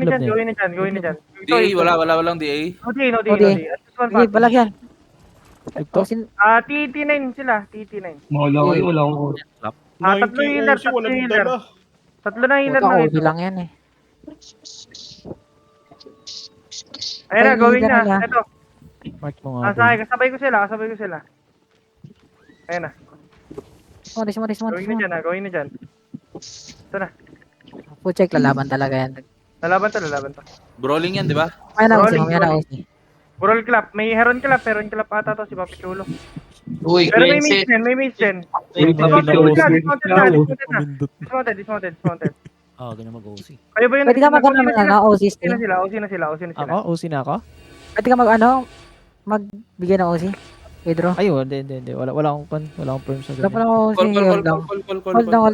Love dyan, na yan. gawin na dyan, gawin na dyan. DA, walang DA. No DA, no DA, Okay. no DA. At this one, Sige, Pat. balagyan. Ito. TT9 sila, TT9. Wala kayo, wala akong Tatlo healer, tatlo healer. Tatlo na healer Puta, na OG lang yan eh. Ayun na, Ay, gawin healer niya. nila. Ito, Mark mo nga. boy. kasabay ko sila. Ayun na, Sumatis. gawin na dyan gawin na dyan. Ito na, Full check, lalaban talaga yan. lalaban to. Brawling yan, di ba? Mamaya na OC, Rolling, mamaya na rolling. OC. Burol clap, may Heron clap ata to si Papi Chulo. Uy, Pero may Cleanset. mace din. Hindi Dismounted. Ah, ganyan mag-OC. Kayo ba yun? Pwede ka mag-ano na OC OC stay. na sila. Ako? OC na ako? Pwede ka magbigay ng OC. Pedro. Ay, hindi. Wala akong pan. Wala akong perm sa Wala pa ganyan. ng OC. Hold down.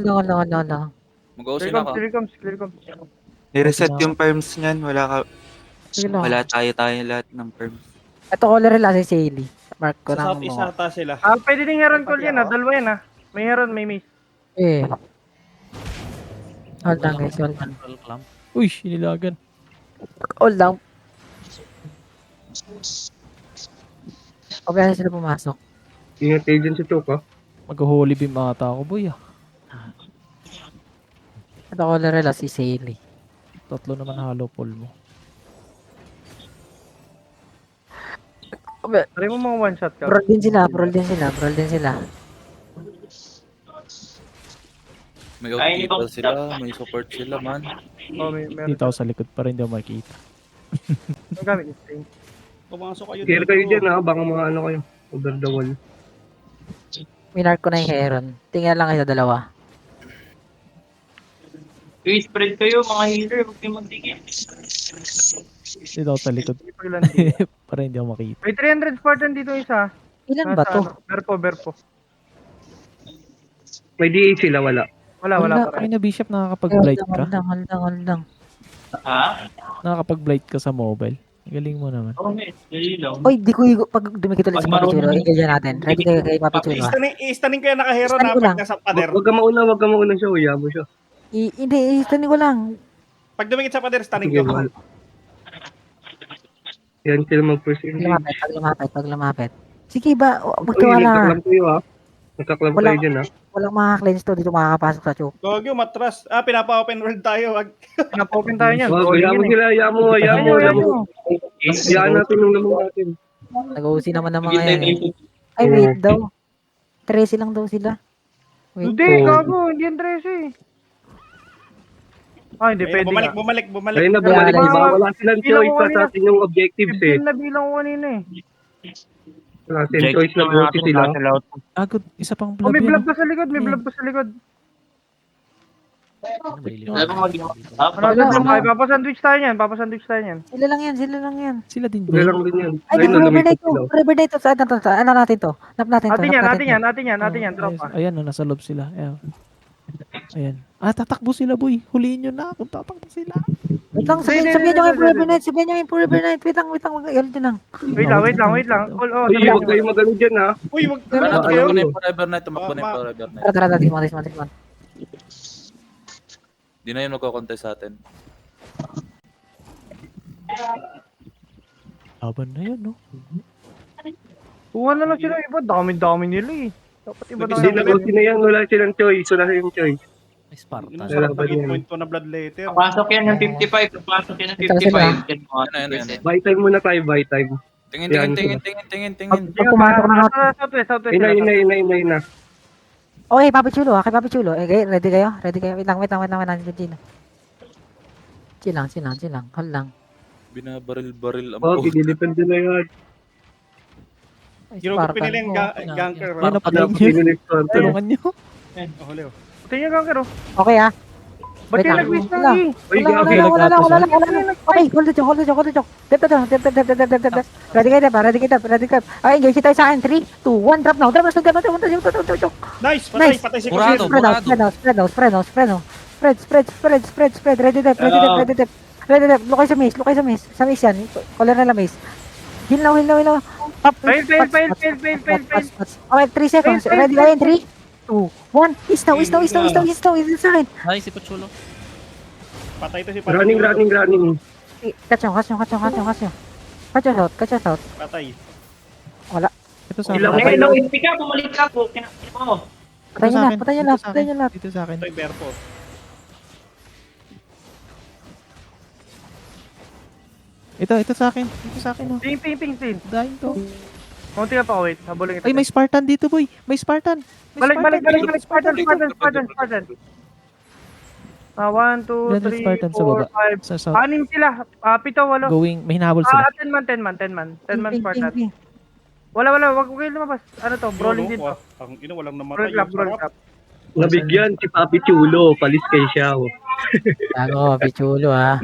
Mag-OC na ako. Clear comes. I-reset yung perms niyan. Sige lang. Wala tayo lahat ng perms. Ito color nila si Sally. Mark ko Sa ng Southeast mga. ata sila. Pwede din Heron call yan dalawa yan May Heron, may mace. Eh. Hold down guys, hold down. Control clamp. Uy, inilagan. Hold down. Okay, sila pumasok. Ingat kayo dyan sa choke, Mag-holy beam ata ako, boy. Ito color nila si Sally. Tatlo naman hollow pull mo. Try mo mga one shot ka. Brawl din sila. May outkeeper sila, may support sila, man. Meron. Dito ako sa likod para hindi ako makikita. Ang gamit ni Sting. Pumasok kayo Care kayo dyan baka mga kayo, over the wall. Minark ko na yung Heron. Tingnan lang kayo sa dalawa. Uy, spread kayo mga healer. Huwag kayo magtigil. Dito ako sa likod para hindi ako makita. May 300 Spartan dito isa. Ilan ba to? Berpo. May DA sila, wala. Wala pa Ay rin. na Bishop, nakakapag-blight ka? Hold down. Ha? Nakakapag-blight ka sa mobile. Galing mo naman. Oo, may. Dali lang. Oy, di ko pag dumikit ulit sa Papi Chulo, i-kill natin. Ready kayo kay Papi Chulo. I-stunning ko yan naka-hero Stunning na ko lang. pag nasa pader. Wag ka mauna siya, uya mo siya. Hindi, i-stunning ko lang. Pag dumikit sa pader, stunning Sige, ko. mahal. Yan sila mag-first engage. Pag lumapit. Sige ba, Uy, magtiwala. nagkaklam kayo Nagkaklam Wala. kayo dyan Walang makaka-cleanse to dito makakapasok sa choke. Gogyo, matras. Pinapa-open world tayo. Pinap-open tayo niyan. Wag, Rolling hayaan mo yan sila, hayaan mo. Hayaan natin yung lamang natin. Nag-OC naman ng mga yan. Ay, wait daw. 13 lang daw sila. Wait. Hindi, gago. Hindi yan 13. Hindi pwede nga. Bumalik. Ayun na, bumalik. Wala silang choice sa atin yung objectives Hindi na bilang ko kanina Wala silang choice na buti sila. Agad, isa pang Oh, may blab vlog pa sa likod, Alam mo mag-up. Papasandwich tayo niyan. Sila lang yan. Sila din Sila ba? lang din yan. Ay, Ayun na, forever lumipot night to. sila. Forever night to. Ano natin to? Nap natin to. Atin yan, tropa. Ayan, nasa loob sila. Ayan. Tatakbo sila, boy. Huliin nyo na kung tatakbo sila. Wait lang, sabihin nyo yung forever night. Wait lang. Yan din lang. Wait lang. Uy, huwag kayo magano dyan Uy, wag Ano, kayo. Tumakbo na yung Forever Night, tumakbo na yung Forever Night. Tara, dismount. Di na yun magkocontest sa atin. Laban na yan, no? Kuha na lang sila iba. Dami nila Dapat iba Hindi na. nag-OC na yan. Wala silang choice. Wala silang choice. May Spartan. Wala ba yan? Point to na blood letter. Papasok yan ng 55. Papasok yan ng Ito sila. 55. Yan mo. Ano. Buy time muna tayo, buy time. Tingin. Pag pumasok na ako. Southwest. Ina. Okay, Papi Chulo. Ready kayo? Wait lang. Chill lang. Hold lang. Binabaril ang Oh, gidilipin din na yan. Ay, Ginugupin Spartan. nila yung ganker. Ano pa Dapat nyo? pinulit ko. Tulungan nyo. Huli. Tingnan ka karo. Okay Ba't Wait yung lang. nag-wish Wala. lang Wala lang. Okay, hold the choke. Dep. Ready kayo. Okay, engage tayo sa akin. 3, 2, 1, drop now. Nice! Nice. Patay si Murado. Kuya. Spread. Ready dep. Look kayo sa maze. Sa maze yan. Color na maze. Heal now. Pop. Fail. Okay, 3 seconds. Ready kayo in 3, 2, 1. Is now. Sa akin. Ay, si Pachulo. Patay to si Running. Catch nyo. Catch us out. Patay. Ito sa Ilang akin. okay lang. Hindi ka, bumalik ka po. Kinakit mo. Patay nyo Ito sa lahat, akin. patay nyo Ito lahat, sa patay akin. nyo lahat. Dito sa akin. Ito yung Berpo. Ito sa akin. Ito sa akin, oh. Ping. Dahin to. Konti ka pa, wait. Habulin kita. Ay, may Spartan dito, boy. May Spartan. Balik. Spartan. 1, 2, Ilan yung 3, Spartan sa 4, baba? 5. Sa south. 6 sila. 7, 8. Going, may hinahabol sila. 10 man Spartan. Ping. Wala. Wag kayo lumabas. Ano to? Brawling din to. Ang ina, walang namatay. Brawl clap. Nabigyan si Papi Chulo. Palis kay Xiao. Gago, pichulo ha.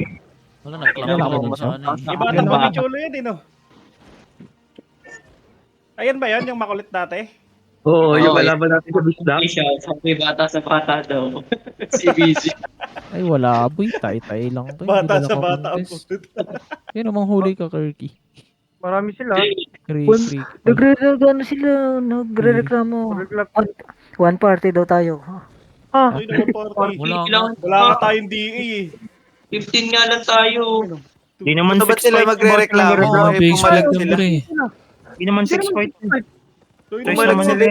Wala, nagklaro ko dun sa ano eh. Iba ata pa Chulo yun, eh, no? Ayan ba yan, yung makulit dati? Oo, yung Oo, kalaban natin sa bisda. Hindi siya, sabi bata sa bata daw. Si BG. Ay, wala, boy. Tay-tay lang to. Bata Hindi sa na bata ang contest. pulit. Yun, namang huli ka, Kirky. Marami sila. Free. Nagre-reklamo sila, nagre-reklamo. Brawl clap. One party daw tayo. Ay, naman party. Wala Wala ka tayong DA eh. 15 nga lang tayo. Di naman Ba't sila magre-reklamo? Eh, pumalag sila. Di naman 6 fight. Pumalag sila.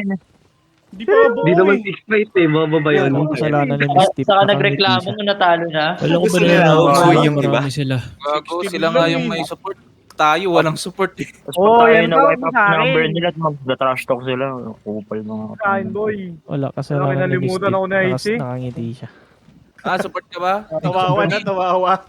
Di pa Di buo naman eh. 6 fight eh. Bababa yun. Ang kasalanan ni Miss Tip. Saka nagreklamo kung natalo na. Alam ko ba Gusto na nila, umuwi yung iba. marami sila. Gago, sila nga yung may support. Tayo, walang support eh. Oh, yan daw sa akin. nila at mag-trash talk sila. Kupal mga Kain, boy. Wala, kasalanan ni Miss Tip. Kinalimutan ako na AC. Nakangiti siya. Support ka ba? Tawawa.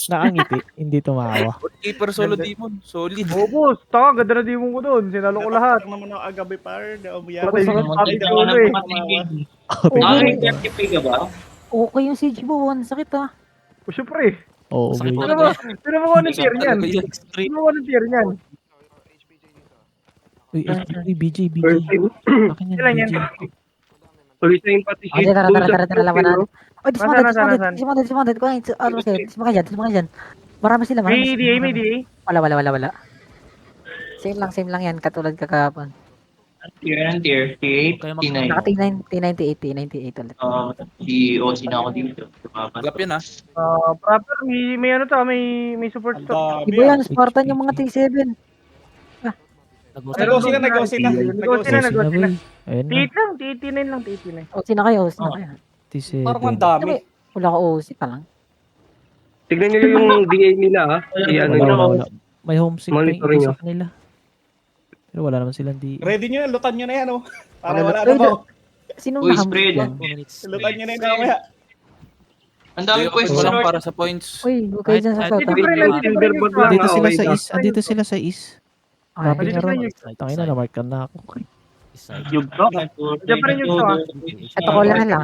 Nakangiti, hindi tumawa. Keeper solo demon. Solid. Oh, boss. Taka, ganda na di mo ko doon. Sinalo ko lahat. Lang naman ako agabi par. Na umiyak. Patay Patay yung Papi ka Chulo na eh. tumatigil. Oh, Nakaka-30 ka ba? Okay yung CG mo, one sakit ha. Oh, syempre. Oo, boy. Pero mo ano tier niyan? Pero mo ano tier niyan? Uy, BJ. First time. Akin yan, Ilan yan? BJ. Tuloy sa yung pati Okay, tara, laban natin. Oh, Nasaan? dismounted. Kuha, ano sa'yo, dismounted dyan. Marami sila, May DA. Wala. Same lang yan, katulad kakahapon. Tier 8, Kaya T9. Naka T98 ulit. Si OC na ako dito. Glap yan ah. Proper, may ano to, may support Ang to. dami. Iba yan, Spartan yung mga T7. Nag-OC na. Nag-OC na. Boy. Ayun na. T89 lang. OC na kayo. T7. Parang ang dami. Wala ka OC pa lang. Tignan nyo yung DA nila ha. I-ano nyo. Wala. May homesick pa yung Monitoring isa sa kanila. Pero wala naman silang di. Ready nyo, lutan nyo na yan, oh. Para Wala- wala na mo. Sinong Uy, nahamon spread. yan? 2 minutes. Lutan nyo na yun mamaya. Ang dami Ayoko pwesto ko sa lang North. para sa points. Uy, huwag kayo dyan sa south. Hindi ah. pa rin Silverbird lang. Andito sila okay sa na. east. Andito sila sa east. Ah, Grabe Andito nga ron. sila Tangina na, markan na ako. Side. Yung bro. Diyan pa rin yung to, ah. Ito ko lang lang.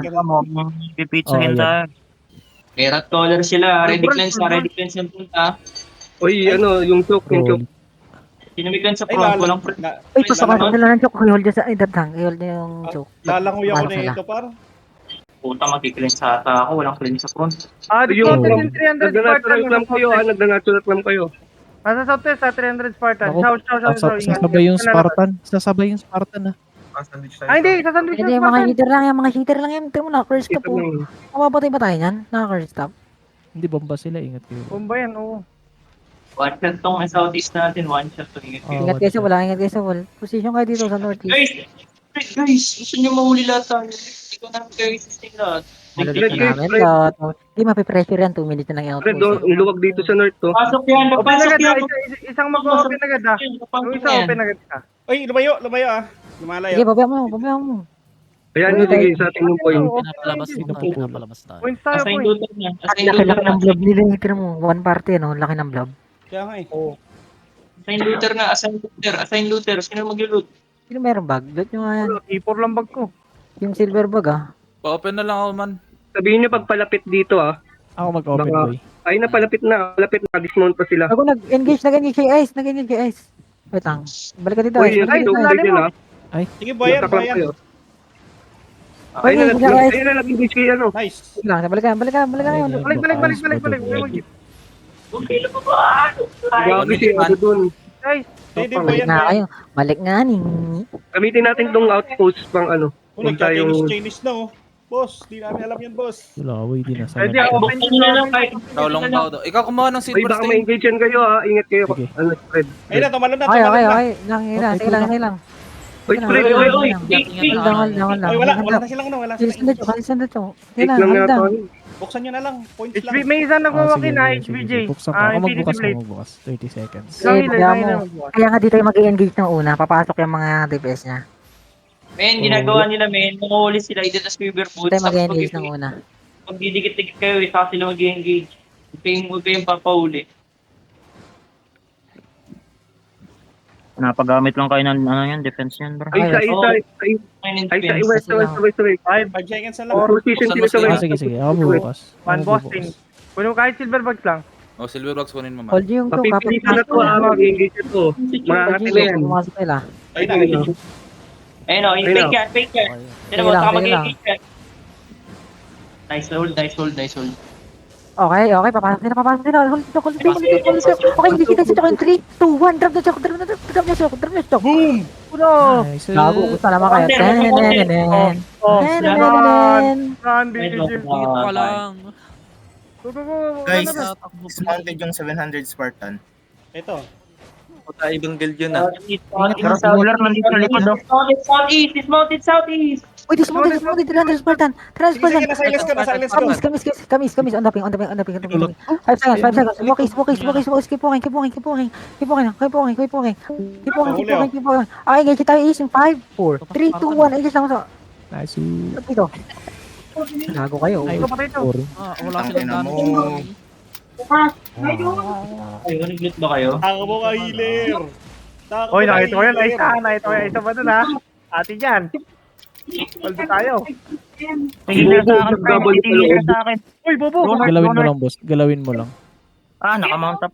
Pipitsahin tayo. May rat collar sila. Ready cleanse yung punta. Uy, ano, yung choke. Sinamigan sa Ay, front. Walang front. Uy, pasakan nila ng choke. I-hold nyo sa, i-hold nyo yung choke. Lalangoy ako Paano na sila? ito, par. Puta, mag-cleanse ata ako. Walang cleanse sa front. Yung Dismounted yung 300 nag-natural Spartan. clam kayo ha. Nag-natural clam kayo. Nasa southwest sa 300 Spartan. Ako, Shout. Sasabay yung Spartan. Sasabay yung Spartan ah. Ay, hindi. Sa sandwich Hindi, yung yung mga Spartan. cheater lang yan. Tingnan mo na, curse ka Ito po. lang. Mapapatay ba tayo yan? Naka-curse stop. Hindi bomba sila. Ingat kayo. Bomba yan, oo. One shot tong southeast natin. One shot to. Ingat kayo sa wall, ingat kayo sa wall. Position kayo dito sa northeast. Guys, gusto nyo mahuli lahat tayo. Hindi ko namin kayo isisting lahat. Malulot Guys, na namin lahat. Hindi mapipressure yan, 2 minutes na lang yung Fred, outpost. luwag dito sa north to. Pasok yan, Open papasok agad, yan. isang mag-open agad ha. Yung isa open agad ka. Uy, lumayo ah. Sige, Lumalayo. babaya mo. Ayan, ibigay sa ating yung point. Pinapalabas tayo. Points tayo, Assign points. looter na. Assign Laki looter na. ng blob nila. Tignan mo, one party, ano, laki ng blob. Kaya nga eh. Assign looter na. Assign looter. Sino mag-loot? Sino meron bag? Loot nyo nga yan. Ipor lang bag ko. Yung silver bag ah. Pa-open na lang ako man. Sabihin nyo pagpalapit dito ah. Ako mag-open Baka- boy. Ay, napalapit na. Palapit na. Dismount pa sila. Ako nag-engage kay Ice. Wait lang. Balik ka dito, Uy, Ice. yun Balik ay, ka dito, side yun ah. Sige, bayan. Nataklam kayo. Uy, Ayun na, bigla, guys. ayun na, nag-engage kayo ano. Nice. Wait lang, balik ka. Balik. Okay, lumabas. Grabe si Ado dun. Guys, Hindi, Pang- Balik bayan. nga kayo. Balik nga ni. Gamitin natin tong outpost pang ano. Oh, Huwag tayong... nagka-Chinese na oh. Boss, di namin alam yan, boss. Wala, boy, di na sa Pwede ako open Buksan nyo na lang kahit. Tao lang tao daw. Ikaw kumuha ng Ay, silver baka stain. ma-engage yan kayo ha. Ingat kayo. Sige. Ano, spread. Ayun na, tumalon na, Okay, tumalon okay, na. okay. Lang, sige lang. Uy, spread. Oy, oy, oy. Dangal lang. Ay, wala na silang wala Bilisan silang. na, bilisan na, Chong. Sige Take lang, lang na handa. to. Buksan nyo na lang, points lang. HB, may isa nagwawaki na, HBJ. Buksan ka. Ako Infinity magbukas Blade. ka magbukas. 30 seconds. Eh, Lang kaya ilan mo. Kaya nga dito yung mag-i-engage ng una. Papasok yung mga DPS niya. Men, ginagawa nila, men. Nanguhuli sila. Ito na Sweeper Boots. Tayo mag-i-engage ng una. Pag didikit-dikit kayo, isa sila mag-i-engage. Huwag kayong papahuli. Napagamit lang kayo ng ano yan, defense yan, bro. Ay, west. 5 5 seconds na lang. Position sila sa Ah, west. sige. Ako bubukas. One Ako boss bubukas. thing. Kunin mo kahit silver bugs lang. Oh, silver blocks kunin mo, man. Hold yung to. Mapipilitan na to ha. Mag-engage ito. Mangangat nila yan. Pumasok nila. Ayun na, ayun na. Ayun o, Ayun fake yan, fake yan. Sino mo, Sige lang, saka sige mag-engage yan. Nice hold. Okay, papasok nila. Hold the Okay, hindi kita dito yung 3, 2, 1. Drop na shock. Boom! Puno! Nice. Gago, gusto naman kayo. Oh, Nenen. Saan, BBJ? Dito ka lang. Guys, dismounted yung 700 Spartan. Ito. Puta, ibang guild yun ah. Ruler nandito sa likod daw. Dismounted southeast. Uy, dismounted. 300 Spartan. Sige, nasa-silence ka. Kamis. On the ping. 5 seconds. Walkies. Keep walking. Okay, engage tayo is in 5, 4, 3, 2, 1. Engage lang sa Nice. dito. Gago kayo. Ay, sorry. Wala Ang silang ina dano. mo. Ay, nag-lit ba kayo? Ako mo ka healer. Oy, nakita ko yan. Nakita ko yan. Isa ba dun ha? Atin yan. Paldo tayo. Tingin sa akin, Double tingin sa akin. Uy, bobo! Galawin mo lang, boss. Galawin mo lang. Ah, nakamount up.